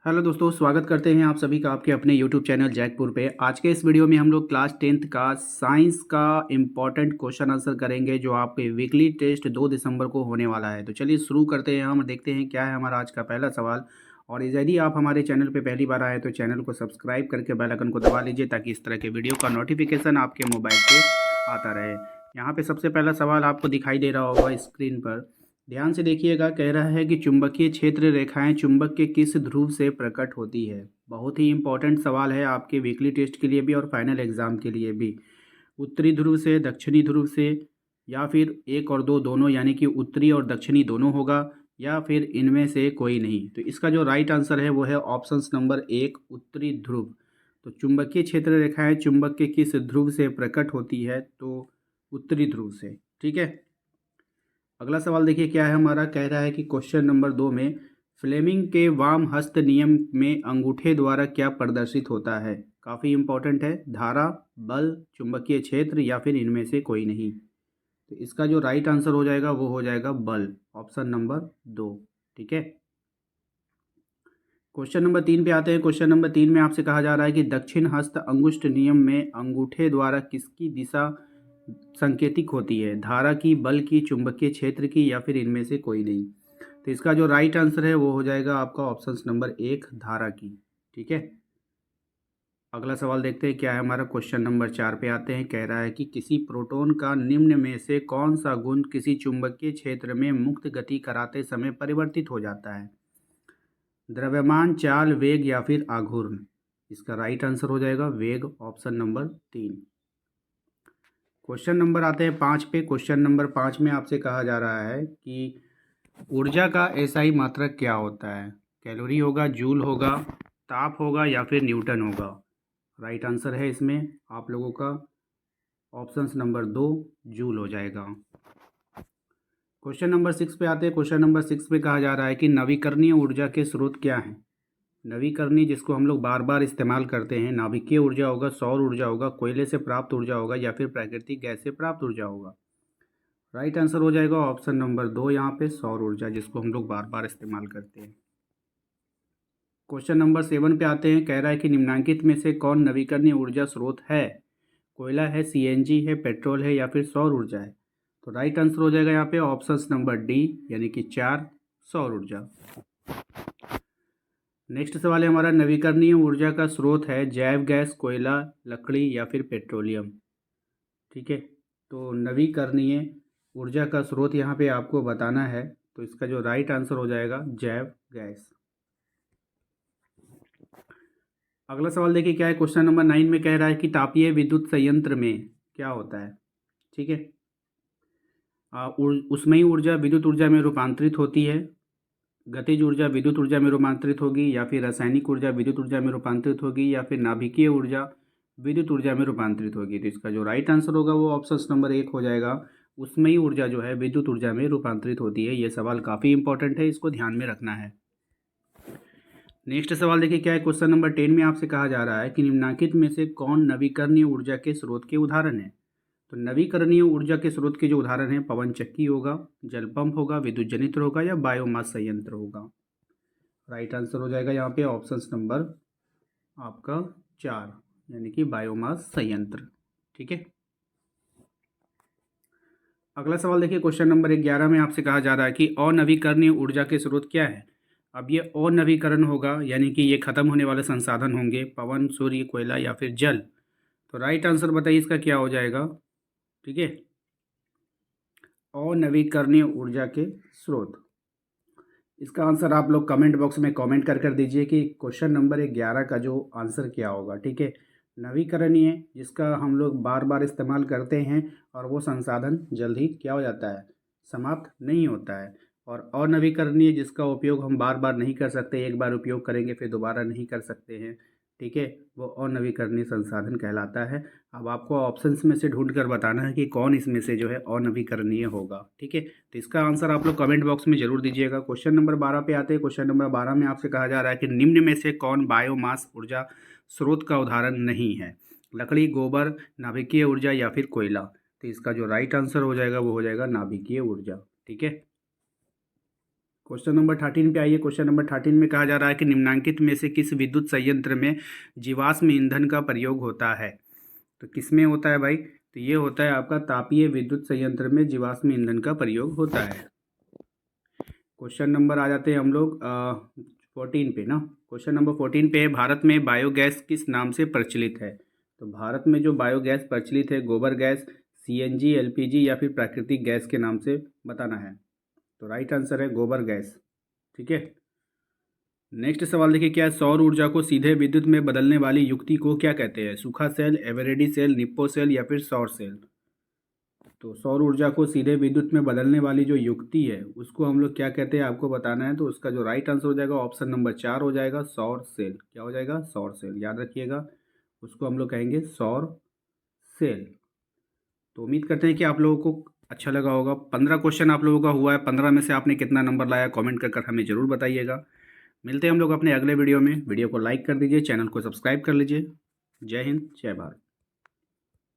Hello दोस्तों, स्वागत करते हैं आप सभी का आपके अपने यूट्यूब चैनल जैकपुर पे। आज के इस वीडियो में हम लोग क्लास 10th का साइंस का इम्पॉर्टेंट क्वेश्चन आंसर करेंगे जो आपके वीकली टेस्ट 2 दिसंबर को होने वाला है। तो चलिए शुरू करते हैं। हम देखते हैं क्या है हमारा आज का पहला सवाल। और यदि आप हमारे चैनल पे पहली बार आए तो चैनल को सब्सक्राइब करके बेल आइकन को दबा लीजिए ताकि इस तरह के वीडियो का नोटिफिकेशन आपके मोबाइल पर आता रहे। यहाँ पे सबसे पहला सवाल आपको दिखाई दे रहा होगा स्क्रीन पर। ध्यान से देखिएगा। कह रहा है कि चुंबकीय क्षेत्र रेखाएं चुंबक के किस ध्रुव से प्रकट होती है। बहुत ही इंपॉर्टेंट सवाल है आपके वीकली टेस्ट के लिए भी और फाइनल एग्जाम के लिए भी। उत्तरी ध्रुव से, दक्षिणी ध्रुव से, या फिर एक और दो दोनों, यानी कि उत्तरी और दक्षिणी दोनों होगा, या फिर इनमें से कोई नहीं। तो इसका जो राइट आंसर है वो है ऑप्शन नंबर 1, उत्तरी ध्रुव। तो चुंबकीय क्षेत्र रेखाएं चुंबक के किस ध्रुव से प्रकट होती है? तो उत्तरी ध्रुव से। ठीक है। अगला सवाल देखिए क्या है हमारा। कह रहा है कि क्वेश्चन नंबर 2 में फ्लेमिंग के वाम हस्त नियम में अंगूठे द्वारा क्या प्रदर्शित होता है? काफ़ी इंपॉर्टेंट है। धारा, बल, चुंबकीय क्षेत्र, या फिर इनमें से कोई नहीं। तो इसका जो राइट आंसर हो जाएगा वो हो जाएगा बल, ऑप्शन नंबर 2। ठीक है। क्वेश्चन नंबर 3 पे आते हैं। क्वेश्चन नंबर 3 में आपसे कहा जा रहा है कि दक्षिण हस्त अंगुष्ठ नियम में अंगूठे द्वारा किसकी दिशा संकेतिक होती है? धारा की, बल की, चुंबकीय क्षेत्र की, या फिर इनमें से कोई नहीं। तो इसका जो राइट आंसर है वो हो जाएगा आपका ऑप्शन नंबर 1, धारा की। ठीक है। अगला सवाल देखते हैं क्या है हमारा। क्वेश्चन नंबर 4 पे आते हैं। कह रहा है कि किसी प्रोटॉन का निम्न में से कौन सा गुण किसी चुंबकीय क्षेत्र में मुक्त गति कराते समय परिवर्तित हो जाता है? द्रव्यमान, चाल, वेग, या फिर आघूर्ण। इसका राइट आंसर हो जाएगा वेग, ऑप्शन नंबर 3। क्वेश्चन नंबर आते हैं 5 पे। क्वेश्चन नंबर 5 में आपसे कहा जा रहा है कि ऊर्जा का एसआई मात्रक क्या होता है? कैलोरी होगा, जूल होगा, ताप होगा, या फिर न्यूटन होगा। राइट आंसर है इसमें आप लोगों का ऑप्शन नंबर 2, जूल हो जाएगा। क्वेश्चन नंबर 6 पे आते हैं। क्वेश्चन नंबर 6 पे कहा जा रहा है कि नवीकरणीय ऊर्जा के स्रोत क्या हैं? नवीकरणीय जिसको हम लोग बार बार इस्तेमाल करते हैं, नाभिकीय ऊर्जा होगा, सौर ऊर्जा होगा, कोयले से प्राप्त ऊर्जा होगा, या फिर प्राकृतिक गैस से प्राप्त ऊर्जा होगा। राइट आंसर हो जाएगा ऑप्शन नंबर 2, यहाँ पे सौर ऊर्जा जिसको हम लोग बार बार इस्तेमाल करते हैं। क्वेश्चन नंबर 7 पे आते हैं। कह रहा है कि निम्नलिखित में से कौन नवीकरणीय ऊर्जा स्रोत है? कोयला है, सीएनजी है, पेट्रोल है, या फिर सौर ऊर्जा है। तो राइट आंसर हो जाएगा यहाँ पे ऑप्शन नंबर डी, यानी कि 4, सौर ऊर्जा। नेक्स्ट सवाल है हमारा। नवीकरणीय ऊर्जा का स्रोत है जैव गैस, कोयला, लकड़ी, या फिर पेट्रोलियम। ठीक है। तो नवीकरणीय ऊर्जा का स्रोत यहाँ पे आपको बताना है। तो इसका जो राइट आंसर हो जाएगा जैव गैस। अगला सवाल देखिए क्या है। क्वेश्चन नंबर 9 में कह रहा है कि तापीय विद्युत संयंत्र में क्या होता है? ठीक है। उष्मीय ऊर्जा विद्युत ऊर्जा में रूपांतरित होती है, गतिज ऊर्जा विद्युत ऊर्जा में रूपांतरित होगी, या फिर रासायनिक ऊर्जा विद्युत ऊर्जा में रूपांतरित होगी, या फिर नाभिकीय ऊर्जा विद्युत ऊर्जा में रूपांतरित होगी। तो इसका जो राइट आंसर होगा वो ऑप्शन नंबर 1 हो जाएगा। उष्मीय ऊर्जा जो है विद्युत ऊर्जा में रूपांतरित होती है। ये सवाल काफ़ी इंपॉर्टेंट है, इसको ध्यान में रखना है। नेक्स्ट सवाल देखिए क्या है। क्वेश्चन नंबर 10 में आपसे कहा जा रहा है कि निम्नलिखित में से कौन नवीकरणीय ऊर्जा के स्रोत के उदाहरण है? तो नवीकरणीय ऊर्जा के स्रोत के जो उदाहरण है, पवन चक्की होगा, जल पंप होगा, विद्युत जनित्र होगा, या बायोमास संयंत्र होगा। राइट आंसर हो जाएगा यहाँ पे ऑप्शन नंबर आपका 4, यानी कि बायोमास संयंत्र। ठीक है। अगला सवाल देखिए। क्वेश्चन नंबर 11 में आपसे कहा जा रहा है कि अनवीकरणीय ऊर्जा के स्रोत क्या है? अब ये अनवीकरण होगा, यानी कि ये खत्म होने वाले संसाधन होंगे, पवन, सूर्य, कोयला, या फिर जल। तो राइट आंसर बताइए इसका क्या हो जाएगा? ठीक है। अनवीकरणीय ऊर्जा के स्रोत। इसका आंसर आप लोग कमेंट बॉक्स में कमेंट कर दीजिए कि क्वेश्चन नंबर 11 का जो आंसर क्या होगा। ठीक है। नवीकरणीय जिसका हम लोग बार बार इस्तेमाल करते हैं और वो संसाधन जल्द ही क्या हो जाता है, समाप्त नहीं होता है। और अनवीकरणीय जिसका उपयोग हम बार बार नहीं कर सकते, एक बार उपयोग करेंगे फिर दोबारा नहीं कर सकते हैं। ठीक है। वो अनवीकरणीय संसाधन कहलाता है। अब आपको ऑप्शंस में से ढूंढ कर बताना है कि कौन इसमें से जो है अनवीकरणीय होगा। ठीक है। तो इसका आंसर आप लोग कमेंट बॉक्स में जरूर दीजिएगा। क्वेश्चन नंबर 12 पे आते हैं। क्वेश्चन नंबर 12 में आपसे कहा जा रहा है कि निम्न में से कौन बायोमास ऊर्जा स्रोत का उदाहरण नहीं है? लकड़ी, गोबर, नाभिकीय ऊर्जा, या फिर कोयला। तो इसका जो राइट आंसर हो जाएगा वो हो जाएगा नाभिकीय ऊर्जा। ठीक है। क्वेश्चन नंबर 13 पे आइए। क्वेश्चन नंबर 13 में कहा जा रहा है कि निम्नलिखित में से किस विद्युत संयंत्र में जीवाश्म ईंधन का प्रयोग होता है। तो किस में होता है भाई? तो ये होता है आपका तापीय विद्युत संयंत्र में जीवाश्म ईंधन का प्रयोग होता है। क्वेश्चन नंबर आ जाते हैं हम लोग 14 पे ना। क्वेश्चन नंबर 14 पे है, भारत में बायोगैस किस नाम से प्रचलित है। तो भारत में जो बायोगैस प्रचलित है, गोबर गैस, सीएनजी, एलपीजी या फिर प्राकृतिक गैस के नाम से बताना है। तो राइट आंसर है गोबर गैस। ठीक है। नेक्स्ट सवाल देखिए क्या है, सौर ऊर्जा को सीधे विद्युत में बदलने वाली युक्ति को क्या कहते हैं। सूखा cell, Eveready cell, Nippo cell या फिर सौर सेल। तो सौर ऊर्जा को सीधे विद्युत में बदलने वाली जो युक्ति है उसको हम लोग क्या कहते हैं, आपको बताना है। तो उसका जो राइट आंसर हो जाएगा ऑप्शन नंबर 4 हो जाएगा, सौर सेल। क्या हो जाएगा? सौर सेल। याद रखिएगा, उसको हम लोग कहेंगे सौर सेल। तो उम्मीद करते हैं कि आप लोगों को अच्छा लगा होगा। 15 क्वेश्चन आप लोगों का हुआ है, 15 में से आपने कितना नंबर लाया कमेंट कर हमें ज़रूर बताइएगा। मिलते हैं हम लोग अपने अगले वीडियो में। वीडियो को लाइक कर दीजिए, चैनल को सब्सक्राइब कर लीजिए। जय हिंद, जय भारत।